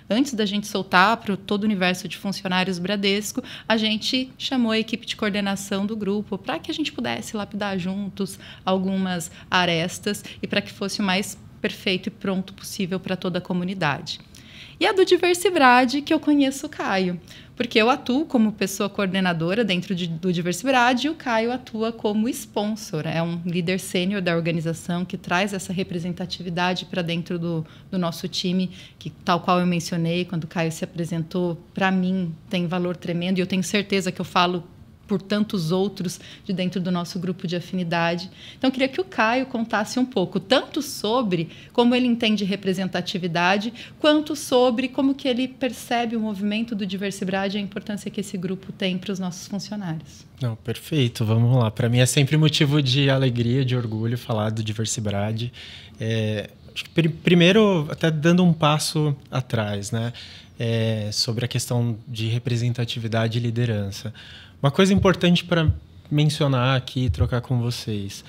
antes da gente soltar para todo o universo de funcionários Bradesco, a gente chamou a equipe de coordenação do grupo para que a gente pudesse lapidar juntos algumas arestas e para que fosse o mais perfeito e pronto possível para toda a comunidade. E a do Diversibrad, que eu conheço o Caio, porque eu atuo como pessoa coordenadora dentro do Diversibrad e o Caio atua como sponsor, é um líder sênior da organização que traz essa representatividade para dentro do nosso time, que, tal qual eu mencionei, quando o Caio se apresentou, para mim tem valor tremendo, e eu tenho certeza que eu falo por tantos outros de dentro do nosso grupo de afinidade. Então, eu queria que o Caio contasse um pouco, tanto sobre como ele entende representatividade, quanto sobre como que ele percebe o movimento do Diversibrad e a importância que esse grupo tem para os nossos funcionários. Não, perfeito, vamos lá. Para mim é sempre motivo de alegria, de orgulho falar do Diversibrad. Acho que primeiro, até dando um passo atrás, né? Sobre a questão de representatividade e liderança. Uma coisa importante para mencionar aqui e trocar com vocês.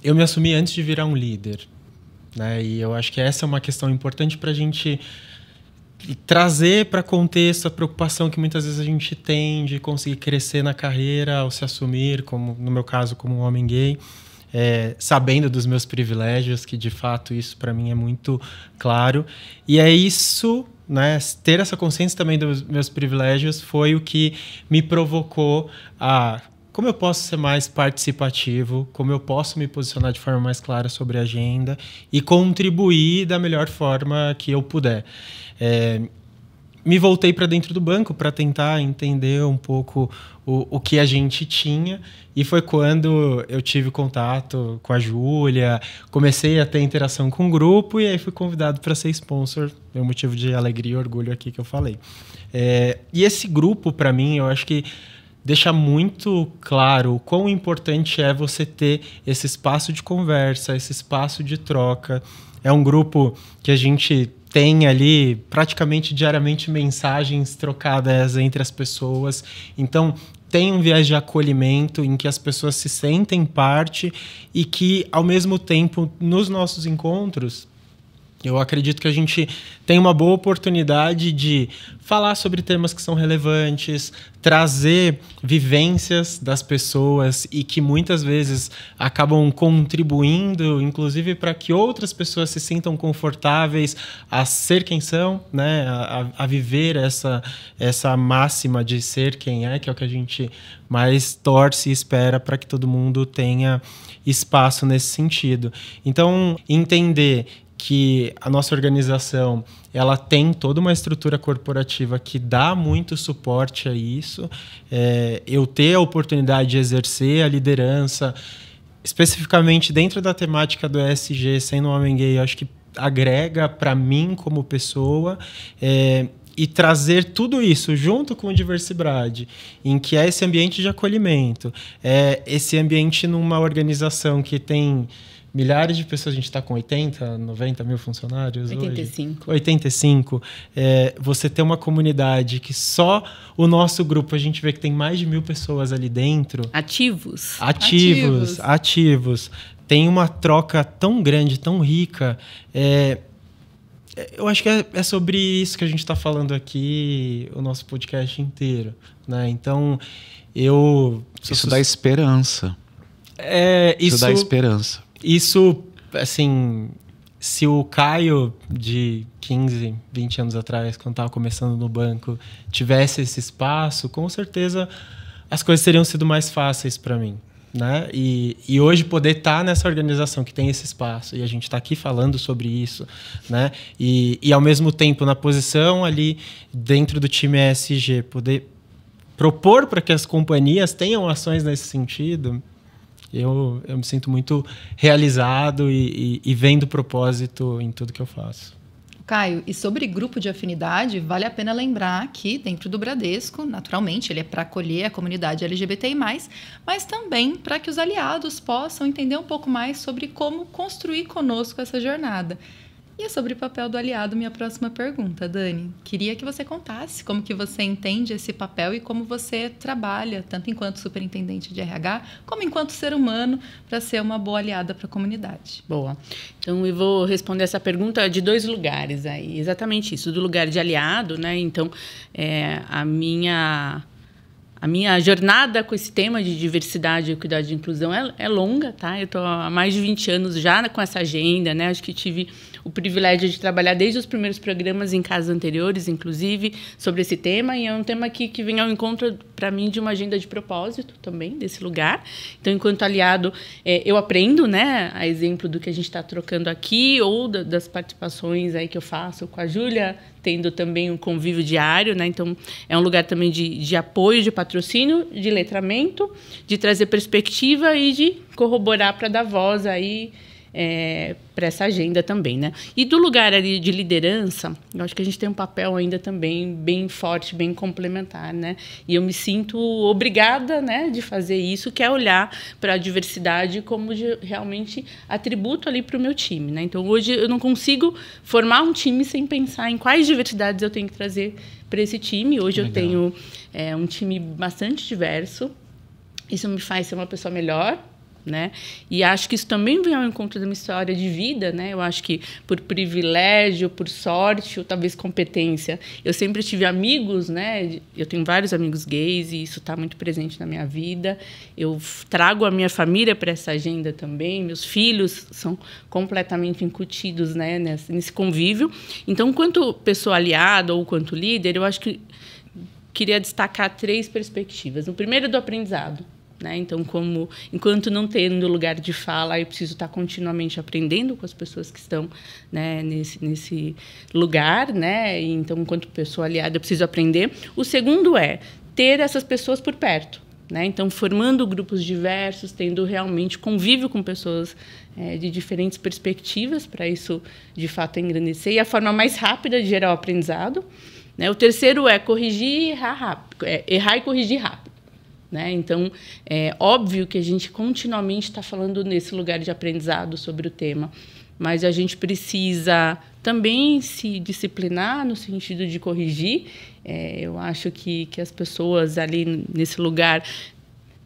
Eu me assumi antes de virar um líder, né? E eu acho que essa é uma questão importante para a gente trazer para contexto a preocupação que muitas vezes a gente tem de conseguir crescer na carreira ao se assumir, como no meu caso, como um homem gay. Sabendo dos meus privilégios, que de fato isso para mim é muito claro. E é isso, né, ter essa consciência também dos meus privilégios foi o que me provocou a como eu posso ser mais participativo, como eu posso me posicionar de forma mais clara sobre a agenda e contribuir da melhor forma que eu puder. Me voltei para dentro do banco para tentar entender um pouco o que a gente tinha, e foi quando eu tive contato com a Júlia, comecei a ter interação com o grupo, e aí fui convidado para ser sponsor, meu motivo de alegria e orgulho aqui que eu falei. E esse grupo, para mim, eu acho que deixa muito claro o quão importante é você ter esse espaço de conversa, esse espaço de troca. É um grupo que a gente tem ali praticamente diariamente mensagens trocadas entre as pessoas. Então, tem um viés de acolhimento em que as pessoas se sentem parte e que, ao mesmo tempo, nos nossos encontros, eu acredito que a gente tem uma boa oportunidade de falar sobre temas que são relevantes, trazer vivências das pessoas e que muitas vezes acabam contribuindo, inclusive, para que outras pessoas se sintam confortáveis a ser quem são, né? A viver essa máxima de ser quem é, que é o que a gente mais torce e espera para que todo mundo tenha espaço nesse sentido. Então, entender que a nossa organização ela tem toda uma estrutura corporativa que dá muito suporte a isso. Eu ter a oportunidade de exercer a liderança especificamente dentro da temática do ESG, sendo um homem gay, eu acho que agrega para mim como pessoa, e trazer tudo isso junto com diversidade, em que é esse ambiente de acolhimento, esse ambiente numa organização que tem milhares de pessoas, a gente está com 80, 90 mil funcionários 85. hoje. 85. Você ter uma comunidade que só o nosso grupo, a gente vê que tem mais de 1.000 pessoas ali dentro. Ativos. Tem uma troca tão grande, tão rica. Eu acho que é sobre isso que a gente está falando aqui, o nosso podcast inteiro, né? Então, Isso dá esperança. Isso dá esperança. Isso, assim, se o Caio de 15, 20 anos atrás, quando estava começando no banco, tivesse esse espaço, com certeza as coisas teriam sido mais fáceis para mim, né? E hoje poder estar nessa organização que tem esse espaço, e a gente está aqui falando sobre isso, né? E ao mesmo tempo, na posição ali dentro do time ESG, poder propor para que as companhias tenham ações nesse sentido... Eu me sinto muito realizado e vendo propósito em tudo que eu faço. Caio, e sobre grupo de afinidade, vale a pena lembrar que dentro do Bradesco, naturalmente, ele é para acolher a comunidade LGBTI+, mas também para que os aliados possam entender um pouco mais sobre como construir conosco essa jornada. E é sobre o papel do aliado minha próxima pergunta, Dani. Queria que você contasse como que você entende esse papel e como você trabalha, tanto enquanto superintendente de RH, como enquanto ser humano, para ser uma boa aliada para a comunidade. Boa. Então, eu vou responder essa pergunta de 2 lugares aí. Exatamente isso, do lugar de aliado, né? Então, a minha jornada com esse tema de diversidade, equidade e inclusão é longa, tá? Eu estou há mais de 20 anos já com essa agenda, né? Acho que tive o privilégio de trabalhar desde os primeiros programas em casas anteriores, inclusive, sobre esse tema, e é um tema que vem ao encontro, para mim, de uma agenda de propósito também, desse lugar. Então, enquanto aliado, eu aprendo, né? A exemplo do que a gente está trocando aqui, ou das participações aí que eu faço com a Júlia, tendo também um convívio diário, né? Então, é um lugar também de apoio, de patrocínio, de letramento, de trazer perspectiva e de corroborar para dar voz aí para essa agenda também, né? E do lugar ali de liderança, eu acho que a gente tem um papel ainda também bem forte, bem complementar, né? E eu me sinto obrigada, né, de fazer isso, que é olhar para a diversidade como realmente atributo ali para o meu time, né? Então, hoje eu não consigo formar um time sem pensar em quais diversidades eu tenho que trazer para esse time. Hoje eu tenho um time bastante diverso. Isso me faz ser uma pessoa melhor, né? E acho que isso também vem ao encontro da minha história de vida, né? Eu acho que por privilégio, por sorte ou talvez competência, eu sempre tive amigos, né? Eu tenho vários amigos gays e isso está muito presente na minha vida. Eu trago a minha família para essa agenda também. Meus filhos são completamente incutidos, né, nesse convívio. Então, quanto pessoa aliada ou quanto líder, eu acho que queria destacar 3 perspectivas. O primeiro, do aprendizado. Né? Então, enquanto não tendo lugar de fala, eu preciso estar continuamente aprendendo com as pessoas que estão, né, nesse lugar, né? E, então, enquanto pessoa aliada, eu preciso aprender. O segundo é ter essas pessoas por perto, né? Então, formando grupos diversos, tendo realmente convívio com pessoas de diferentes perspectivas, para isso, de fato, engrandecer. E a forma mais rápida de gerar o aprendizado, né? O terceiro é corrigir e errar rápido, errar e corrigir rápido. Né? Então, é óbvio que a gente continuamente está falando nesse lugar de aprendizado sobre o tema, mas a gente precisa também se disciplinar no sentido de corrigir. Eu acho que as pessoas ali nesse lugar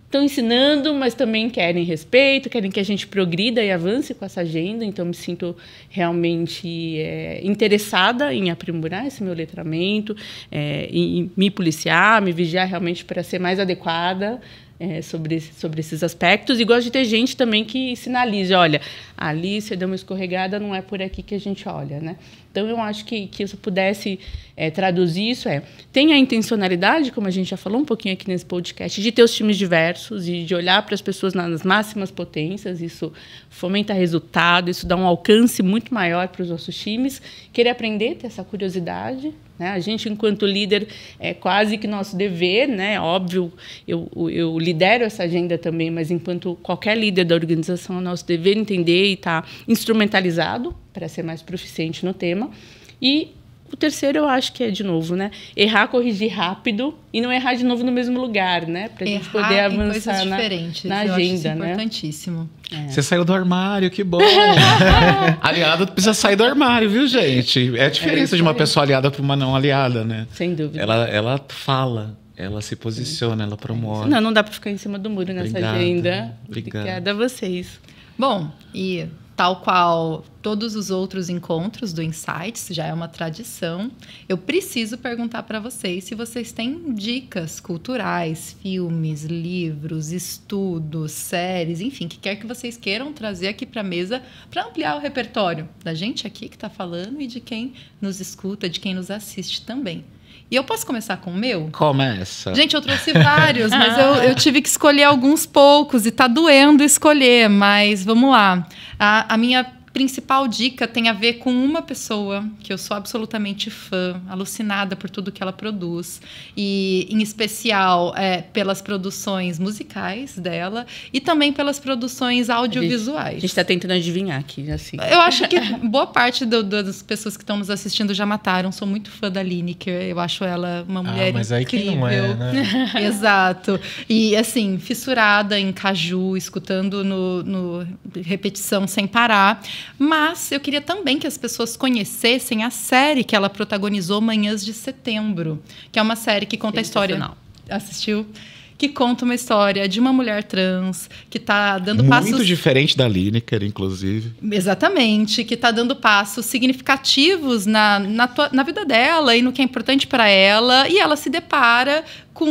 estão ensinando, mas também querem respeito, querem que a gente progrida e avance com essa agenda. Então, me sinto realmente interessada em aprimorar esse meu letramento, em me policiar, me vigiar realmente para ser mais adequada sobre esses aspectos. E gosto de ter gente também que sinalize, olha, ali você deu uma escorregada, não é por aqui que a gente olha, né? Então, eu acho que se eu pudesse traduzir isso, tem a intencionalidade, como a gente já falou um pouquinho aqui nesse podcast, de ter os times diversos e de olhar para as pessoas nas máximas potências. Isso fomenta resultado, isso dá um alcance muito maior para os nossos times. Querer aprender, ter essa curiosidade, né? A gente, enquanto líder, é quase que nosso dever, né? Óbvio, eu lidero essa agenda também, mas enquanto qualquer líder da organização, é nosso dever entender e estar instrumentalizado para ser mais proficiente no tema. E o terceiro, eu acho que é, de novo, né? Errar, corrigir rápido e não errar de novo no mesmo lugar, né? Para a gente poder avançar na agenda, né? Importantíssimo. Você saiu do armário, que bom. Aliado precisa sair do armário, viu, gente? É a diferença de uma pessoa aliada para uma não aliada, né? Sem dúvida. Ela fala, ela se posiciona, ela promove. Não dá para ficar em cima do muro nessa agenda. Obrigado. Obrigada a vocês. Bom, e tal qual todos os outros encontros do Insights, já é uma tradição, eu preciso perguntar para vocês se vocês têm dicas culturais, filmes, livros, estudos, séries, enfim, que quer que vocês queiram trazer aqui para a mesa para ampliar o repertório da gente aqui que está falando e de quem nos escuta, de quem nos assiste também. E eu posso começar com o meu? Começa. Gente, eu trouxe vários, mas eu tive que escolher alguns poucos e tá doendo escolher, mas vamos lá. A minha principal dica tem a ver com uma pessoa que eu sou absolutamente fã, alucinada por tudo que ela produz, e em especial pelas produções musicais dela e também pelas produções audiovisuais. A gente está tentando adivinhar aqui, assim. Eu acho que boa parte das pessoas que estão nos assistindo já mataram. Sou muito fã da Lineker, eu acho ela uma mulher mas aí incrível. que não é, né? Exato. E assim, fissurada em caju, escutando no repetição sem parar. Mas eu queria também que as pessoas conhecessem a série que ela protagonizou, Manhãs de Setembro, que é uma série que conta a história... Assistiu? Que conta uma história de uma mulher trans que está dando passos... Muito diferente da Lineker, inclusive. Exatamente, que está dando passos significativos na vida dela e no que é importante para ela. E ela se depara com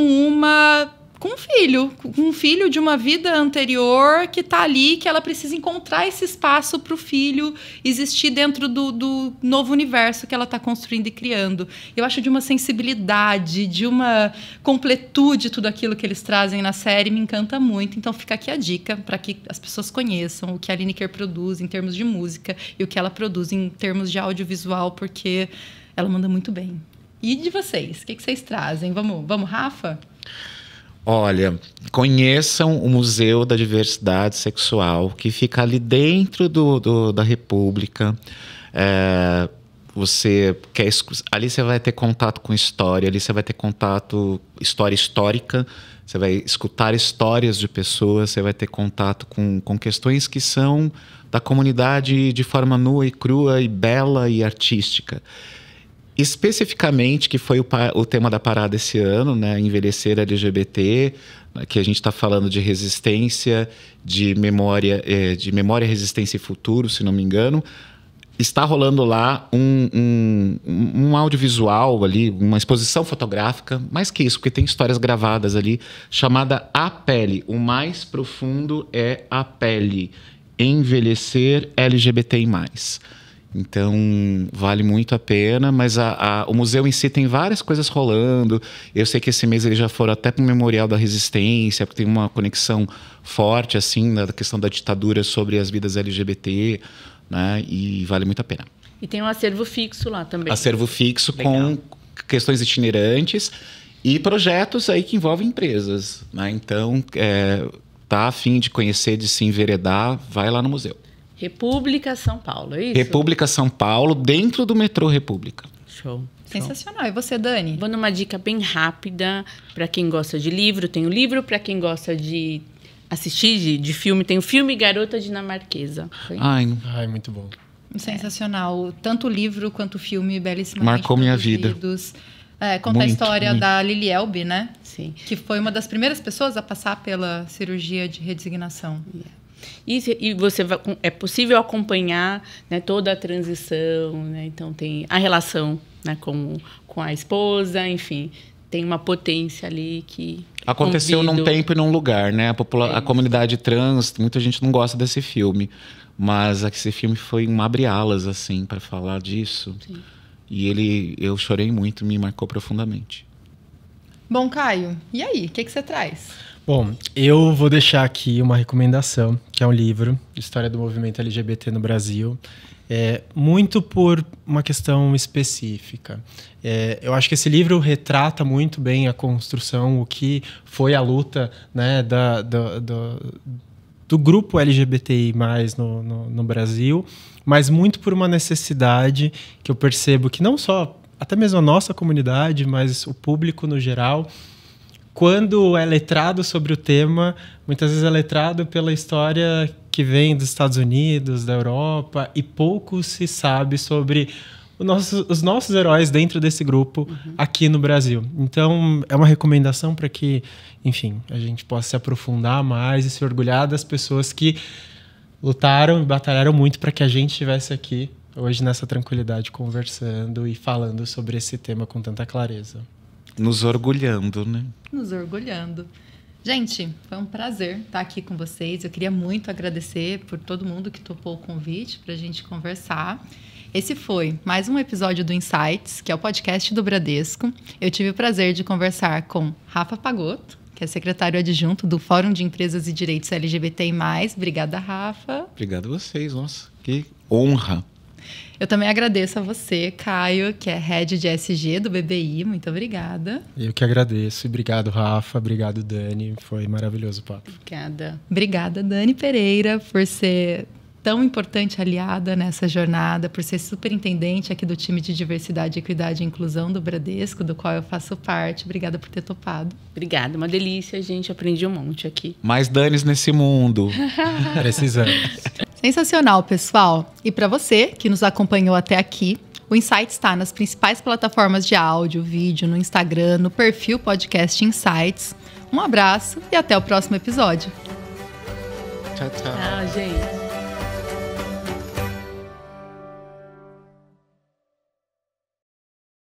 um filho de uma vida anterior que está ali, que ela precisa encontrar esse espaço para o filho existir dentro do novo universo que ela está construindo e criando. Eu acho de uma sensibilidade, de uma completude tudo aquilo que eles trazem na série, me encanta muito. Então fica aqui a dica para que as pessoas conheçam o que a Lineker produz em termos de música e o que ela produz em termos de audiovisual, porque ela manda muito bem. E de vocês? O que vocês trazem? Vamos, Rafa? Olha, conheçam o Museu da Diversidade Sexual, que fica ali dentro da República. Ali você vai ter contato com história, ali você vai ter história histórica, você vai escutar histórias de pessoas, você vai ter contato com questões que são da comunidade de forma nua e crua e bela e artística. Especificamente, que foi o tema da parada esse ano, né? Envelhecer LGBT, que a gente está falando de resistência, de memória, resistência e futuro, se não me engano. Está rolando lá um audiovisual ali, uma exposição fotográfica, mais que isso, porque tem histórias gravadas ali, chamada A Pele. O mais profundo é a pele. Envelhecer LGBTI+. Então, vale muito a pena, mas o museu em si tem várias coisas rolando. Eu sei que esse mês eles já foram até para o Memorial da Resistência, porque tem uma conexão forte, assim, da questão da ditadura sobre as vidas LGBT, né? E vale muito a pena. E tem um acervo fixo lá também. Acervo fixo com questões itinerantes e projetos aí que envolvem empresas, né? Então, tá a fim de conhecer, de se enveredar, vai lá no museu. República São Paulo, é isso? República São Paulo, dentro do metrô República. Show. Sensacional. E você, Dani? Vou numa dica bem rápida para quem gosta de livro. Tem o livro, para quem gosta de assistir de filme, tem o filme Garota Dinamarquesa. Ai, muito bom. Sensacional. Tanto o livro quanto o filme, belíssimamente marcou minha vida. Conta a história da Lili Elbe, né? Sim. Que foi uma das primeiras pessoas a passar pela cirurgia de redesignação. E é possível acompanhar, né, toda a transição, né? Então tem a relação, né, com a esposa, enfim, tem uma potência ali que aconteceu num tempo e num lugar, né? A comunidade trans, muita gente não gosta desse filme, mas esse filme foi um abre-alas assim para falar disso. Sim. E eu chorei muito, me marcou profundamente. Bom, Caio, e aí? O que você traz? Bom, eu vou deixar aqui uma recomendação, que é um livro, História do Movimento LGBT no Brasil. Muito por uma questão específica. Eu acho que esse livro retrata muito bem a construção, o que foi a luta, né, do grupo LGBTI+, no Brasil, mas muito por uma necessidade que eu percebo que não só, até mesmo a nossa comunidade, mas o público no geral, quando é letrado sobre o tema, muitas vezes é letrado pela história que vem dos Estados Unidos, da Europa, e pouco se sabe sobre os nossos heróis dentro desse grupo aqui no Brasil. Então, é uma recomendação para que, enfim, a gente possa se aprofundar mais e se orgulhar das pessoas que lutaram e batalharam muito para que a gente estivesse aqui hoje nessa tranquilidade conversando e falando sobre esse tema com tanta clareza. Nos orgulhando, né? Nos orgulhando. Gente, foi um prazer estar aqui com vocês. Eu queria muito agradecer por todo mundo que topou o convite para a gente conversar. Esse foi mais um episódio do Insights, que é o podcast do Bradesco. Eu tive o prazer de conversar com Rafa Pagotto, que é secretário adjunto do Fórum de Empresas e Direitos LGBTI+. Obrigada, Rafa. Obrigado a vocês, nossa, que honra. Eu também agradeço a você, Caio, que é Head de SG do BBI. Muito obrigada. Eu que agradeço. Obrigado, Rafa. Obrigado, Dani. Foi maravilhoso o papo. Obrigada. Obrigada, Dani Pereira, por ser tão importante aliada nessa jornada, por ser superintendente aqui do time de Diversidade, Equidade e Inclusão do Bradesco, do qual eu faço parte. Obrigada por ter topado. Obrigada, uma delícia, gente. Aprendi um monte aqui. Mais Danis nesse mundo. Precisamos. Sensacional, pessoal! E para você que nos acompanhou até aqui, o Insights está nas principais plataformas de áudio, vídeo, no Instagram, no perfil Podcast Insights. Um abraço e até o próximo episódio. Tchau, tchau. Tchau, gente.